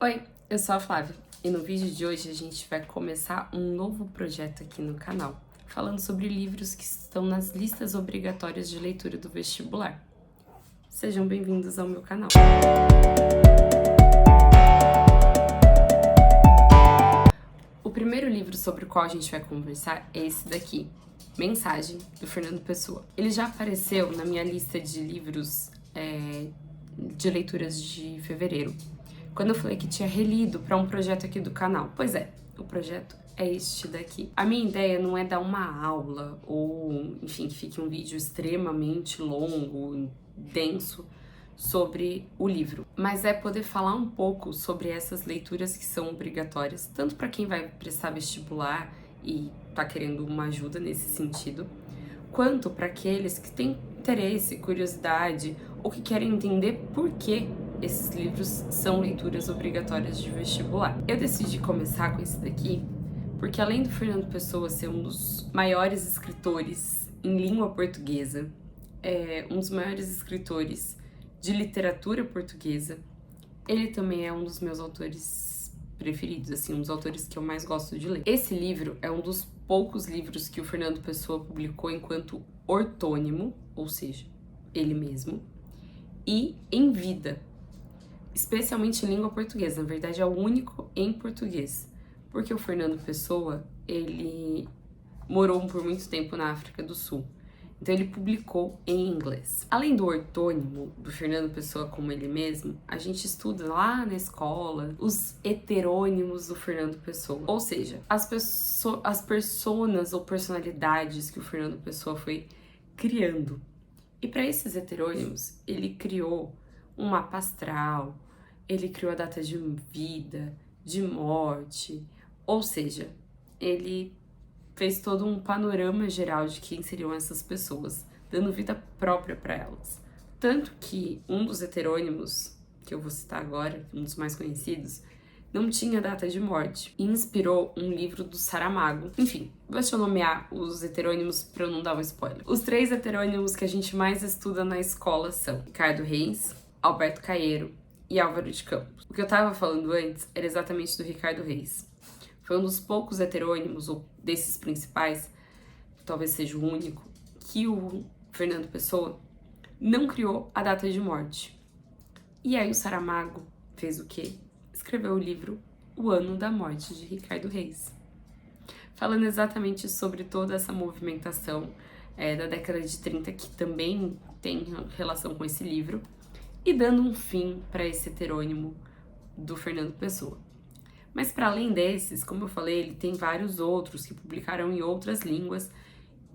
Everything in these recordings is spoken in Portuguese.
Oi, eu sou a Flávia e no vídeo de hoje a gente vai começar um novo projeto aqui no canal, falando sobre livros que estão nas listas obrigatórias de leitura do vestibular. Sejam bem-vindos ao meu canal. O primeiro livro sobre o qual a gente vai conversar é esse daqui, Mensagem, do Fernando Pessoa. Ele já apareceu na minha lista de livros de leituras de fevereiro, quando eu falei que tinha relido para um projeto aqui do canal. Pois é, o projeto é este daqui. A minha ideia não é dar uma aula ou, enfim, que fique um vídeo extremamente longo, denso, sobre o livro, mas é poder falar um pouco sobre essas leituras que são obrigatórias, tanto para quem vai prestar vestibular e tá querendo uma ajuda nesse sentido, quanto para aqueles que têm interesse, curiosidade ou que querem entender por que esses livros são leituras obrigatórias de vestibular. Eu decidi começar com esse daqui porque, além do Fernando Pessoa ser um dos maiores escritores em língua portuguesa, um dos maiores escritores de literatura portuguesa, ele também é um dos meus autores preferidos, assim, um dos autores que eu mais gosto de ler. Esse livro é um dos poucos livros que o Fernando Pessoa publicou enquanto ortônimo, ou seja, ele mesmo, e em vida, especialmente em língua portuguesa. Na verdade, é o único em português, porque o Fernando Pessoa, ele morou por muito tempo na África do Sul, então ele publicou em inglês. Além do ortônimo do Fernando Pessoa como ele mesmo, a gente estuda lá na escola os heterônimos do Fernando Pessoa, ou seja, as personas ou personalidades que o Fernando Pessoa foi criando. E para esses heterônimos, ele criou um mapa astral, ele criou a data de vida, de morte, ou seja, ele fez todo um panorama geral de quem seriam essas pessoas, dando vida própria para elas. Tanto que um dos heterônimos, que eu vou citar agora, um dos mais conhecidos, não tinha data de morte e inspirou um livro do Saramago. Enfim, deixa eu nomear os heterônimos para eu não dar um spoiler. Os 3 heterônimos que a gente mais estuda na escola são Ricardo Reis, Alberto Caeiro e Álvaro de Campos. O que eu tava falando antes era exatamente do Ricardo Reis. Foi um dos poucos heterônimos, ou desses principais, talvez seja o único, que o Fernando Pessoa não criou a data de morte. E aí o Saramago fez o quê? Escreveu o livro O Ano da Morte de Ricardo Reis, falando exatamente sobre toda essa movimentação da década de 30, que também tem relação com esse livro, e dando um fim para esse heterônimo do Fernando Pessoa. Mas para além desses, como eu falei, ele tem vários outros que publicaram em outras línguas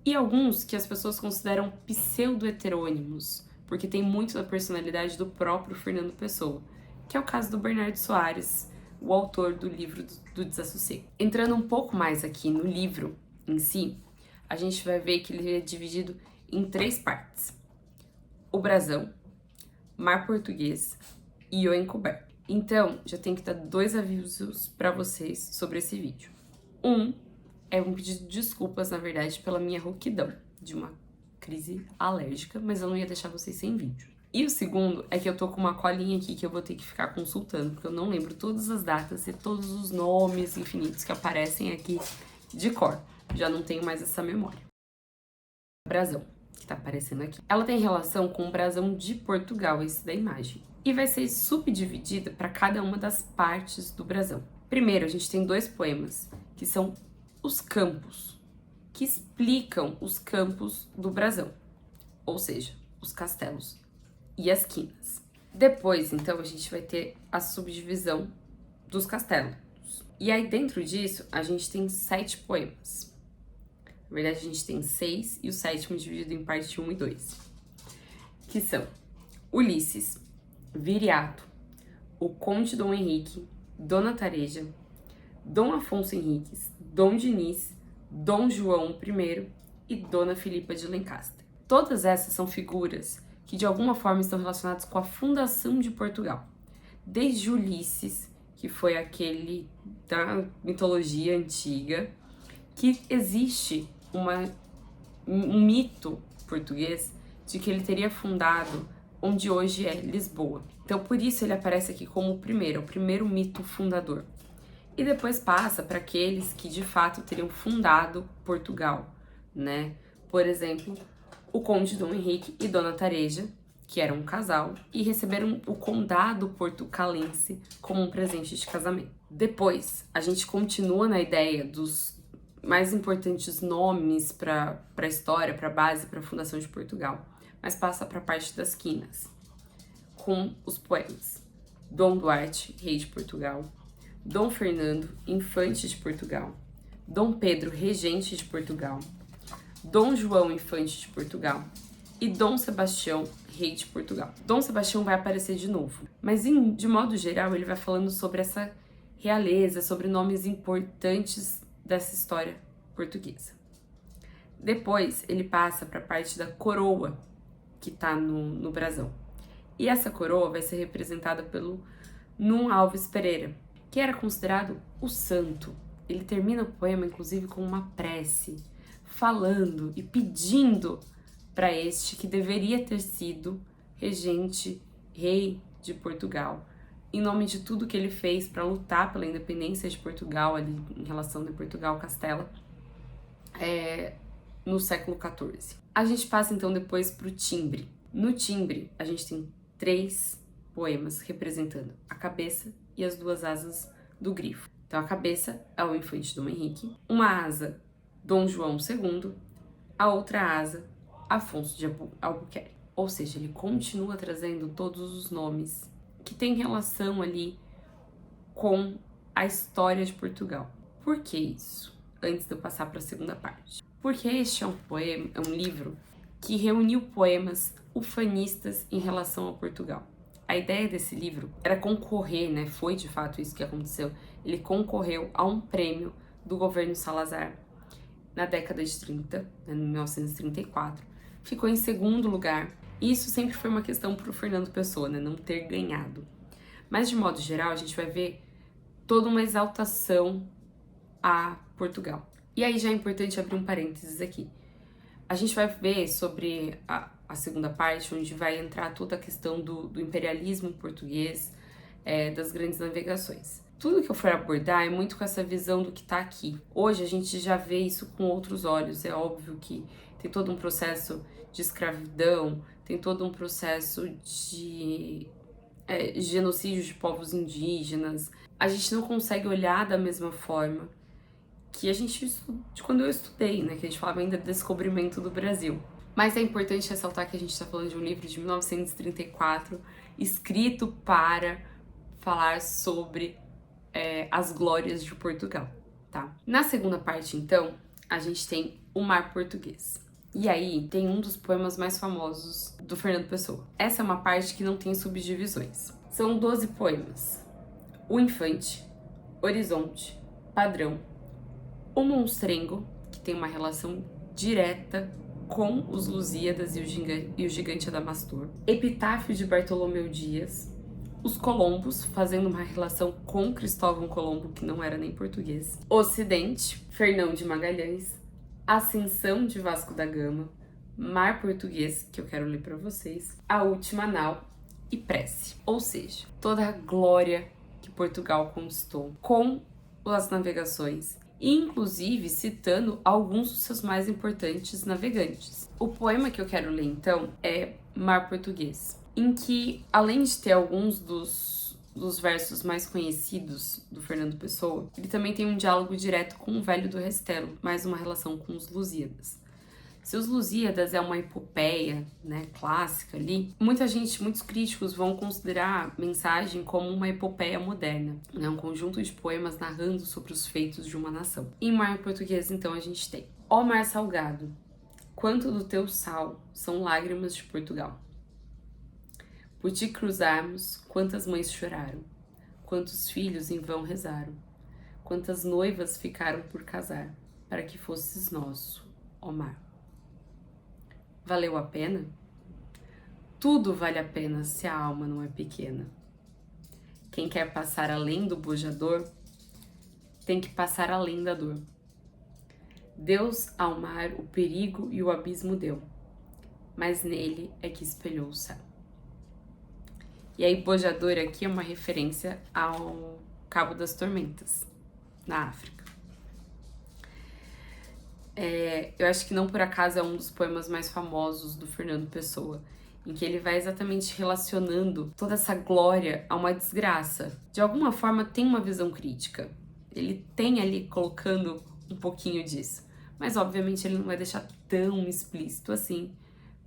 e alguns que as pessoas consideram pseudo-heterônimos, porque tem muito da personalidade do próprio Fernando Pessoa, que é o caso do Bernardo Soares, o autor do livro do Desassossego. Entrando um pouco mais aqui no livro em si, a gente vai ver que ele é dividido em 3 partes: o brasão, mar português e o encoberto. Então, já tenho que dar 2 avisos para vocês sobre esse vídeo. É um pedido de desculpas, na verdade, pela minha rouquidão, de uma crise alérgica, mas eu não ia deixar vocês sem vídeo. E o segundo é que eu tô com uma colinha aqui que eu vou ter que ficar consultando, porque eu não lembro todas as datas e todos os nomes infinitos que aparecem aqui de cor. Já não tenho mais essa memória. Brasão, que tá aparecendo aqui. Ela tem relação com o brasão de Portugal, esse da imagem, e vai ser subdividida para cada uma das partes do brasão. Primeiro, a gente tem 2 poemas, que são os campos, que explicam os campos do brasão, ou seja, os castelos e as quinas. Depois, então, a gente vai ter a subdivisão dos castelos. E aí, dentro disso, a gente tem 7 poemas. Na verdade, a gente tem 6 e o 7º dividido em parte 1 e 2, que são Ulisses, Viriato, o Conde Dom Henrique, Dona Tareja, Dom Afonso Henriques, Dom Diniz, Dom João I e Dona Filipa de Lencastre. Todas essas são figuras que de alguma forma estão relacionadas com a fundação de Portugal. Desde Ulisses, que foi aquele da mitologia antiga, que existe um mito português de que ele teria fundado onde hoje é Lisboa. Então, por isso ele aparece aqui como o primeiro mito fundador. E depois passa para aqueles que de fato teriam fundado Portugal, né? Por exemplo, o Conde Dom Henrique e Dona Tareja, que eram um casal, e receberam o condado portucalense como um presente de casamento. Depois, a gente continua na ideia dos mais importantes nomes para a história, para a base, para a fundação de Portugal, mas passa para a parte das quinas, com os poemas. Dom Duarte, rei de Portugal, Dom Fernando, infante de Portugal, Dom Pedro, regente de Portugal, Dom João, infante de Portugal, e Dom Sebastião, rei de Portugal. Dom Sebastião vai aparecer de novo, mas de modo geral ele vai falando sobre essa realeza, sobre nomes importantes dessa história portuguesa. Depois ele passa para a parte da coroa que está no brasão. E essa coroa vai ser representada pelo Nuno Alves Pereira, que era considerado o santo. Ele termina o poema, inclusive, com uma prece, falando e pedindo para este que deveria ter sido regente, rei de Portugal, em nome de tudo que ele fez para lutar pela independência de Portugal, ali em relação de Portugal-Castela, no século XIV. A gente passa então depois para o timbre. No timbre, a gente tem 3 poemas representando a cabeça e as 2 asas do grifo. Então, a cabeça é o infante Dom Henrique, uma asa, Dom João II, a outra asa, Afonso de Albuquerque. Ou seja, ele continua trazendo todos os nomes que têm relação ali com a história de Portugal. Por que isso? Antes de eu passar para a segunda parte. Porque este é um livro que reuniu poemas ufanistas em relação a Portugal. A ideia desse livro era concorrer, né? Foi de fato isso que aconteceu. Ele concorreu a um prêmio do governo Salazar na década de 30, né, em 1934. Ficou em segundo lugar. E isso sempre foi uma questão para o Fernando Pessoa, né? Não ter ganhado. Mas de modo geral, a gente vai ver toda uma exaltação a Portugal. E aí já é importante abrir um parênteses aqui. A gente vai ver sobre a segunda parte, onde vai entrar toda a questão do imperialismo português, das grandes navegações. Tudo que eu for abordar é muito com essa visão do que está aqui. Hoje a gente já vê isso com outros olhos. É óbvio que tem todo um processo de escravidão, tem todo um processo de genocídio de povos indígenas. A gente não consegue olhar da mesma forma que a gente de quando eu estudei, né? Que a gente falava ainda do descobrimento do Brasil. Mas é importante ressaltar que a gente está falando de um livro de 1934, escrito para falar sobre as glórias de Portugal, tá? Na segunda parte, então, a gente tem o Mar Português. E aí tem um dos poemas mais famosos do Fernando Pessoa. Essa é uma parte que não tem subdivisões. São 12 poemas. O Infante, Horizonte, Padrão, o Monstrengo, que tem uma relação direta com os Lusíadas e o Gigante Adamastor, Epitáfio de Bartolomeu Dias, os Colombos, fazendo uma relação com Cristóvão Colombo, que não era nem português, Ocidente, Fernão de Magalhães, Ascensão de Vasco da Gama, Mar Português, que eu quero ler para vocês, A Última Nau e Prece. Ou seja, toda a glória que Portugal conquistou com as navegações, inclusive citando alguns dos seus mais importantes navegantes. O poema que eu quero ler, então, é Mar Português, em que, além de ter alguns dos versos mais conhecidos do Fernando Pessoa, ele também tem um diálogo direto com o Velho do Restelo, mais uma relação com os Lusíadas. Se os Lusíadas é uma epopeia, né, clássica ali, muitos críticos vão considerar a mensagem como uma epopeia moderna, né, um conjunto de poemas narrando sobre os feitos de uma nação. Em Mar Português, então, a gente tem: Ó mar salgado, quanto do teu sal são lágrimas de Portugal. Por te cruzarmos, quantas mães choraram, quantos filhos em vão rezaram, quantas noivas ficaram por casar, para que fosses nosso, ó mar. Valeu a pena? Tudo vale a pena se a alma não é pequena. Quem quer passar além do bojador, tem que passar além da dor. Deus ao mar o perigo e o abismo deu, mas nele é que espelhou o céu. E aí, Bojador aqui é uma referência ao Cabo das Tormentas, na África. Eu acho que não por acaso é um dos poemas mais famosos do Fernando Pessoa, em que ele vai exatamente relacionando toda essa glória a uma desgraça. De alguma forma tem uma visão crítica. Ele tem ali colocando um pouquinho disso. Mas obviamente ele não vai deixar tão explícito assim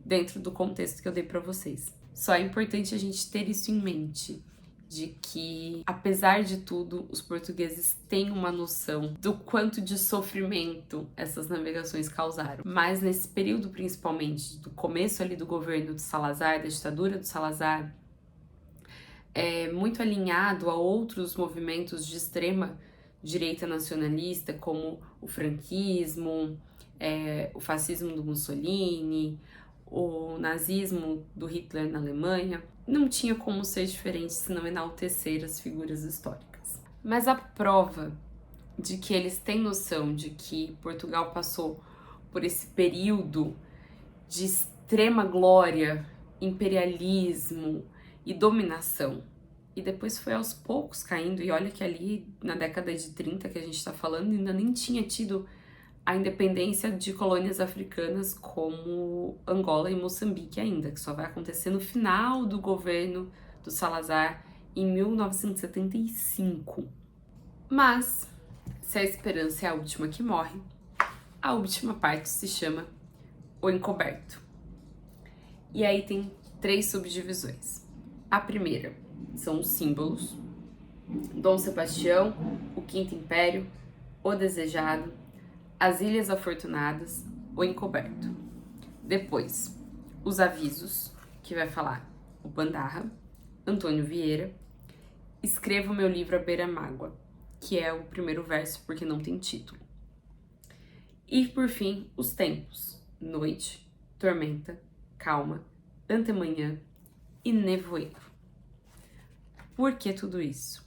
dentro do contexto que eu dei pra vocês. Só é importante a gente ter isso em mente, de que, apesar de tudo, os portugueses têm uma noção do quanto de sofrimento essas navegações causaram. Mas nesse período, principalmente, do começo ali do governo do Salazar, da ditadura do Salazar, muito alinhado a outros movimentos de extrema direita nacionalista, como o franquismo, o fascismo do Mussolini, o nazismo do Hitler na Alemanha, não tinha como ser diferente senão enaltecer as figuras históricas. Mas a prova de que eles têm noção de que Portugal passou por esse período de extrema glória, imperialismo e dominação, e depois foi aos poucos caindo, e olha que ali na década de 30 que a gente tá falando, ainda nem tinha tido a independência de colônias africanas como Angola e Moçambique ainda, que só vai acontecer no final do governo do Salazar em 1975. Mas, se a esperança é a última que morre, a última parte se chama O Encoberto. E aí tem 3 subdivisões. A primeira são os símbolos: Dom Sebastião, o Quinto Império, o Desejado, as Ilhas Afortunadas, o Encoberto. Depois, os avisos, que vai falar o Bandarra, Antônio Vieira, Escrevo meu livro à beira-mágoa, que é o primeiro verso porque não tem título. E, por fim, os tempos: noite, tormenta, calma, antemanhã e nevoeiro. Por que tudo isso?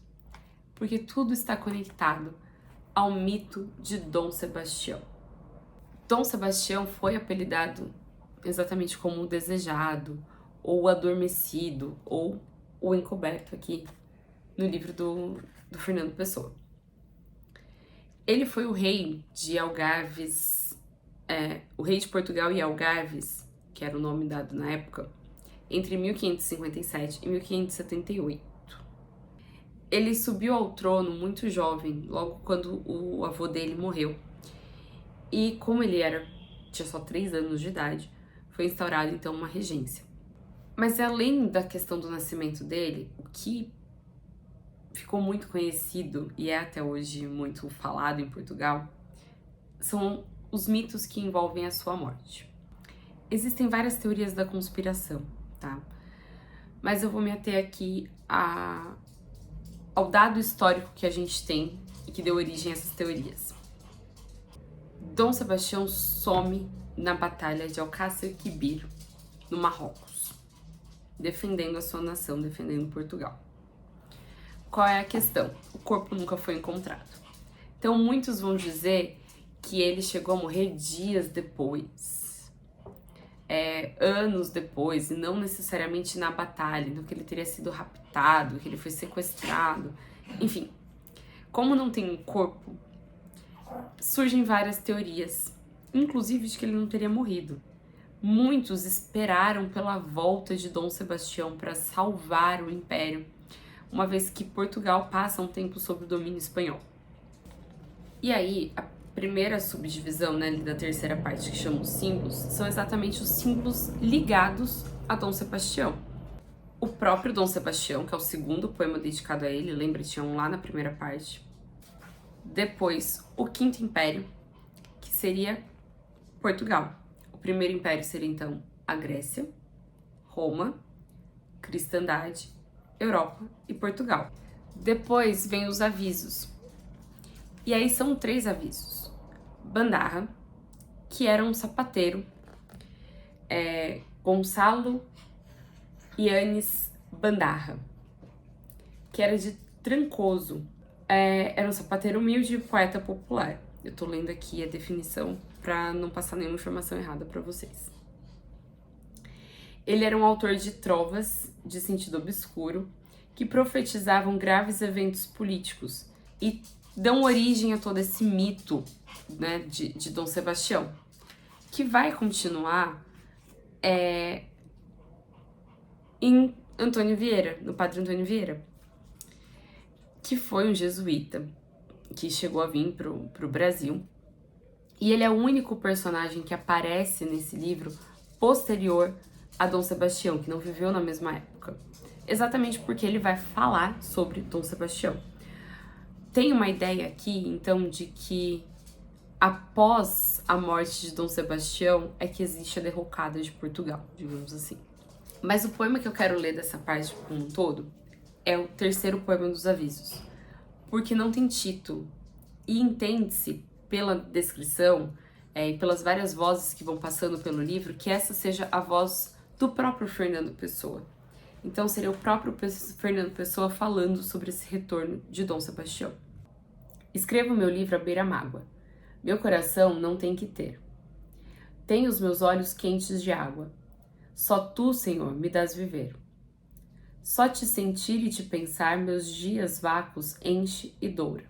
Porque tudo está conectado ao mito de Dom Sebastião. Dom Sebastião foi apelidado exatamente como o Desejado, ou o Adormecido, ou o Encoberto aqui no livro do Fernando Pessoa. Ele foi o rei de Algarves, o rei de Portugal e Algarves, que era o nome dado na época, entre 1557 e 1578. Ele subiu ao trono muito jovem, logo quando o avô dele morreu. E como ele tinha só 3 anos de idade, foi instaurada então uma regência. Mas além da questão do nascimento dele, o que ficou muito conhecido e é até hoje muito falado em Portugal, são os mitos que envolvem a sua morte. Existem várias teorias da conspiração, tá? Mas eu vou me ater aqui ao dado histórico que a gente tem e que deu origem a essas teorias. Dom Sebastião some na Batalha de Alcácer Quibir, no Marrocos, defendendo a sua nação, defendendo Portugal. Qual é a questão? O corpo nunca foi encontrado. Então muitos vão dizer que ele chegou a morrer dias depois, anos depois, e não necessariamente na batalha, então que ele teria sido raptado, que ele foi sequestrado, enfim. Como não tem um corpo, surgem várias teorias, inclusive de que ele não teria morrido. Muitos esperaram pela volta de Dom Sebastião para salvar o império, uma vez que Portugal passa um tempo sob o domínio espanhol. E aí, a primeira subdivisão, né, da terceira parte, que chama os símbolos, são exatamente os símbolos ligados a Dom Sebastião. O próprio Dom Sebastião, que é o segundo poema dedicado a ele, lembra, tinha um lá na primeira parte. Depois, o Quinto Império, que seria Portugal. O primeiro império seria, então, a Grécia, Roma, Cristandade, Europa e Portugal. Depois vem os avisos. E aí são 3 avisos. Bandarra, que era um sapateiro, Gonçalo Yanes Bandarra, que era de Trancoso. Era um sapateiro humilde e poeta popular. Eu tô lendo aqui a definição para não passar nenhuma informação errada para vocês. Ele era um autor de trovas de sentido obscuro que profetizavam graves eventos políticos e dão origem a todo esse mito, né, de Dom Sebastião, que vai continuar em Antônio Vieira, no Padre Antônio Vieira, que foi um jesuíta que chegou a vir pro Brasil. E ele é o único personagem que aparece nesse livro posterior a Dom Sebastião, que não viveu na mesma época. Exatamente porque ele vai falar sobre Dom Sebastião. Tem uma ideia aqui, então, de que após a morte de Dom Sebastião é que existe a derrocada de Portugal, digamos assim. Mas o poema que eu quero ler dessa parte como um todo é o terceiro poema dos avisos, porque não tem título e entende-se pela descrição e pelas várias vozes que vão passando pelo livro que essa seja a voz do próprio Fernando Pessoa. Então seria o próprio Fernando Pessoa falando sobre esse retorno de Dom Sebastião. Escrevo meu livro à beira-mágoa. Meu coração não tem que ter. Tenho os meus olhos quentes de água. Só tu, Senhor, me dás viver. Só te sentir e te pensar meus dias vácuos enche e doura.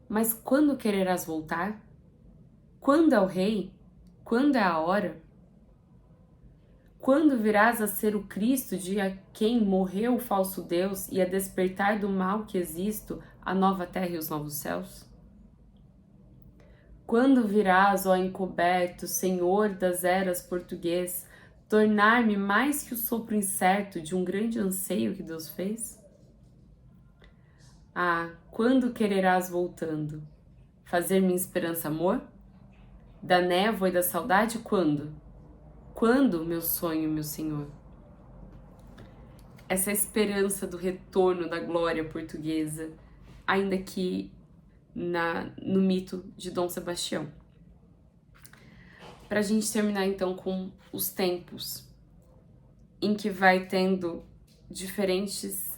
Mas quando quererás voltar? Quando é o rei? Quando é a hora? Quando virás a ser o Cristo de a quem morreu o falso Deus e a despertar do mal que existo a nova terra e os novos céus? Quando virás, ó encoberto, Senhor das eras português, tornar-me mais que o sopro incerto de um grande anseio que Deus fez? Ah, quando quererás voltando? Fazer-me esperança amor? Da névoa e da saudade, quando? Quando, meu sonho, meu Senhor? Essa esperança do retorno da glória portuguesa, ainda que no mito de Dom Sebastião. Para a gente terminar então com os tempos, em que vai tendo diferentes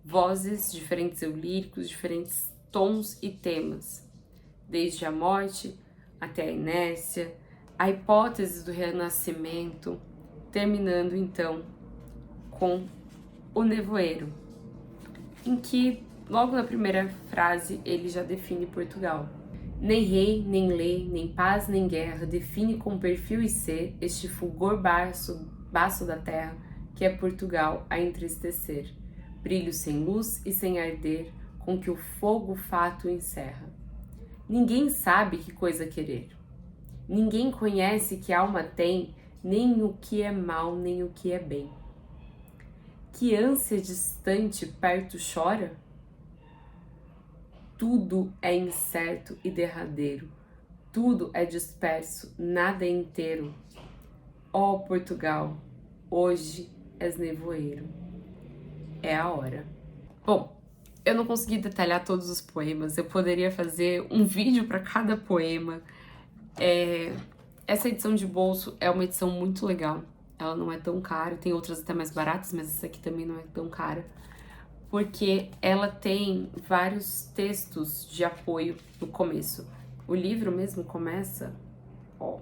vozes, diferentes eu líricos, diferentes tons e temas, desde a morte até a inércia, a hipótese do renascimento, terminando então com o nevoeiro, em que logo na primeira frase ele já define Portugal. Nem rei, nem lei, nem paz, nem guerra define com perfil e ser este fulgor baço da terra que é Portugal a entristecer, brilho sem luz e sem arder, com que o fogo fato encerra. Ninguém sabe que coisa querer. Ninguém conhece que alma tem, nem o que é mal, nem o que é bem. Que ânsia distante perto chora? Tudo é incerto e derradeiro, tudo é disperso, nada é inteiro. Ó Portugal, hoje és nevoeiro, é a hora. Bom, eu não consegui detalhar todos os poemas, eu poderia fazer um vídeo para cada poema. Essa edição de bolso é uma edição muito legal, ela não é tão cara, tem outras até mais baratas, mas essa aqui também não é tão cara, porque ela tem vários textos de apoio no começo. O livro mesmo começa, ó,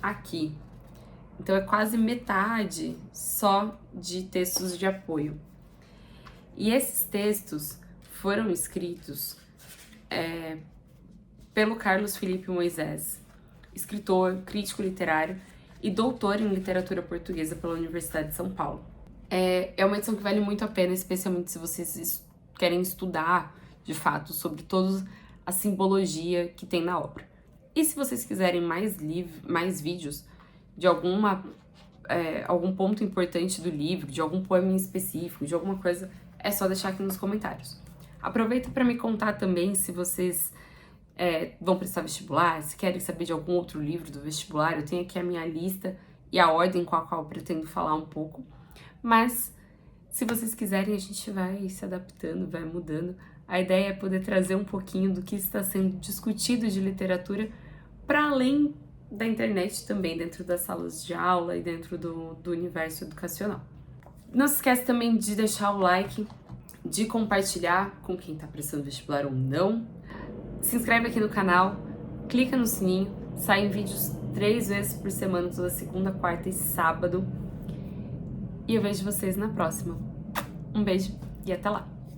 aqui. Então é quase metade só de textos de apoio. E esses textos foram escritos pelo Carlos Felipe Moisés, escritor, crítico literário e doutor em literatura portuguesa pela Universidade de São Paulo. É uma edição que vale muito a pena, especialmente se vocês querem estudar, de fato, sobre toda a simbologia que tem na obra. E se vocês quiserem mais vídeos de algum ponto importante do livro, de algum poema em específico, de alguma coisa, é só deixar aqui nos comentários. Aproveita para me contar também se vocês vão prestar vestibular, se querem saber de algum outro livro do vestibular. Eu tenho aqui a minha lista e a ordem com a qual eu pretendo falar um pouco. Mas, se vocês quiserem, a gente vai se adaptando, vai mudando. A ideia é poder trazer um pouquinho do que está sendo discutido de literatura para além da internet também, dentro das salas de aula e dentro do universo educacional. Não se esquece também de deixar o like, de compartilhar com quem está prestando vestibular ou não. Se inscreve aqui no canal, clica no sininho, saem vídeos 3 vezes por semana, toda segunda, quarta e sábado. E eu vejo vocês na próxima. Um beijo e até lá!